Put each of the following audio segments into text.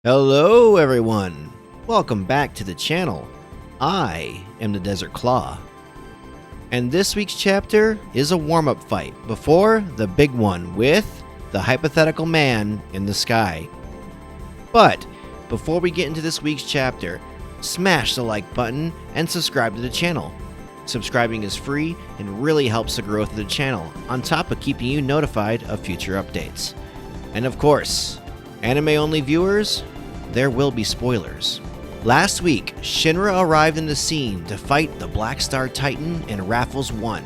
Hello everyone! Welcome back to the channel. I am the Desert Claw. And this week's chapter is a warm-up fight before the big one with the hypothetical man in the sky. But before we get into this week's chapter, smash the like button and subscribe to the channel. Subscribing is free and really helps the growth of the channel, on top of keeping you notified of future updates. And of course, anime-only viewers, there will be spoilers. Last week, Shinra arrived in the scene to fight the Black Star Titan and Raffles I,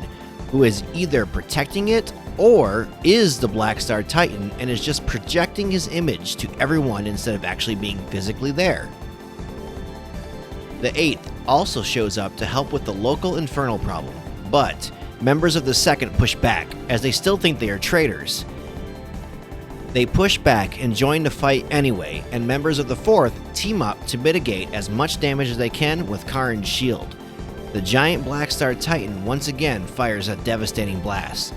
who is either protecting it or is the Black Star Titan and is just projecting his image to everyone instead of actually being physically there. The 8th also shows up to help with the local infernal problem, but members of the 2nd push back as they still think they are traitors. They push back and join the fight anyway, and members of the 4th team up to mitigate as much damage as they can with Karin's shield. The giant Black Star Titan once again fires a devastating blast.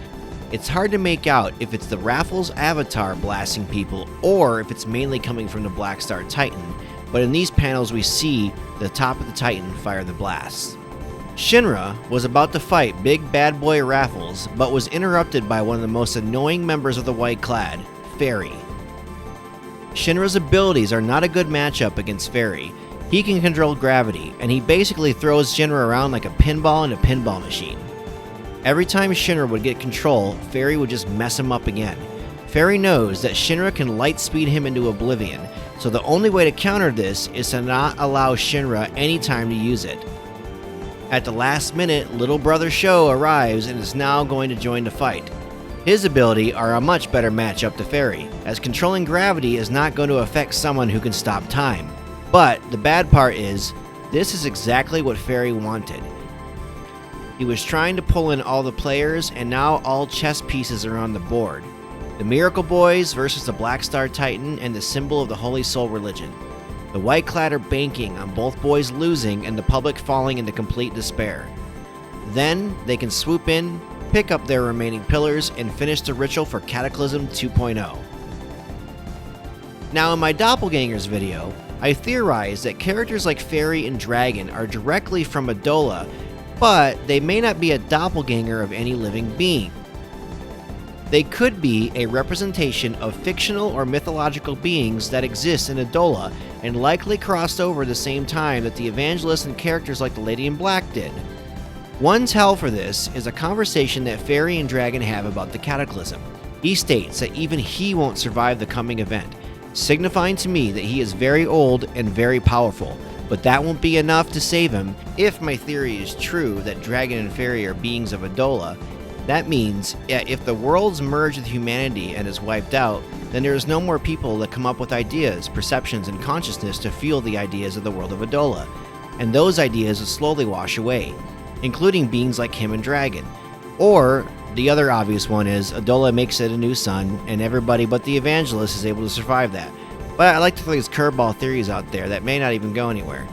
It's hard to make out if it's the Raffles avatar blasting people or if it's mainly coming from the Black Star Titan, but in these panels we see the top of the Titan fire the blast. Shinra was about to fight big bad boy Raffles, but was interrupted by one of the most annoying members of the White Clad, Faerie. Shinra's abilities are not a good matchup against Faerie. He can control gravity, and he basically throws Shinra around like a pinball in a pinball machine. Every time Shinra would get control, Faerie would just mess him up again. Faerie knows that Shinra can light speed him into oblivion, so the only way to counter this is to not allow Shinra any time to use it. At the last minute, little brother Sho arrives and is now going to join the fight. His ability are a much better matchup to Faerie, as controlling gravity is not going to affect someone who can stop time. But the bad part is, this is exactly what Faerie wanted. He was trying to pull in all the players, and now all chess pieces are on the board. The Miracle Boys versus the Black Star Titan and the symbol of the Holy Soul religion. The White Clad are banking on both boys losing and the public falling into complete despair. Then they can swoop in, pick up their remaining pillars, and finish the ritual for Cataclysm 2.0. Now in my Doppelgangers video, I theorized that characters like Faerie and Dragon are directly from Adola, but they may not be a doppelganger of any living being. They could be a representation of fictional or mythological beings that exist in Adola and likely crossed over the same time that the evangelists and characters like the Lady in Black did. One tell for this is a conversation that Faerie and Dragon have about the Cataclysm. He states that even he won't survive the coming event, signifying to me that he is very old and very powerful, but that won't be enough to save him. If my theory is true that Dragon and Faerie are beings of Adola, that means if the world's merged with humanity and is wiped out, then there is no more people that come up with ideas, perceptions, and consciousness to fuel the ideas of the world of Adola, and those ideas will slowly wash away, including beings like him and Dragon. Or, the other obvious one is Adola makes it a new sun, and everybody but the evangelist is able to survive that. But I like to throw these curveball theories out there that may not even go anywhere.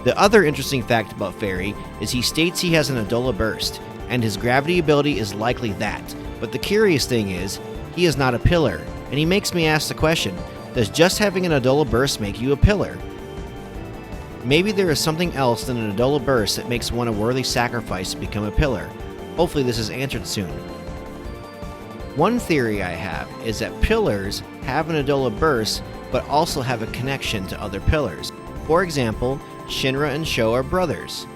The other interesting fact about Faerie is he states he has an Adola burst, and his gravity ability is likely that. But the curious thing is, he is not a pillar, and he makes me ask the question, does just having an Adola burst make you a pillar? Maybe there is something else than an Adola burst that makes one a worthy sacrifice to become a pillar. Hopefully this is answered soon. One theory I have is that pillars have an Adola burst but also have a connection to other pillars. For example, Shinra and Sho are brothers.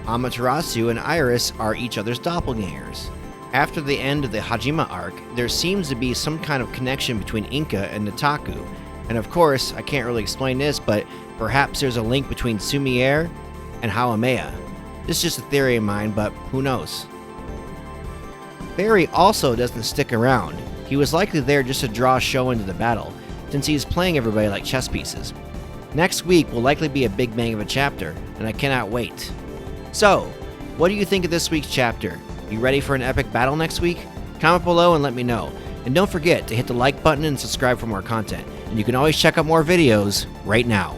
Amaterasu and Iris are each other's doppelgangers. After the end of the Hajime arc, there seems to be some kind of connection between Inka and Nataku. And of course, I can't really explain this, but perhaps there's a link between Sumier and Haomeya. This is just a theory of mine, but who knows? Faerie also doesn't stick around. He was likely there just to draw Sho into the battle, since he's playing everybody like chess pieces. Next week will likely be a big bang of a chapter, and I cannot wait. So, what do you think of this week's chapter? You ready for an epic battle next week? Comment below and let me know. And don't forget to hit the like button and subscribe for more content. And you can always check out more videos right now.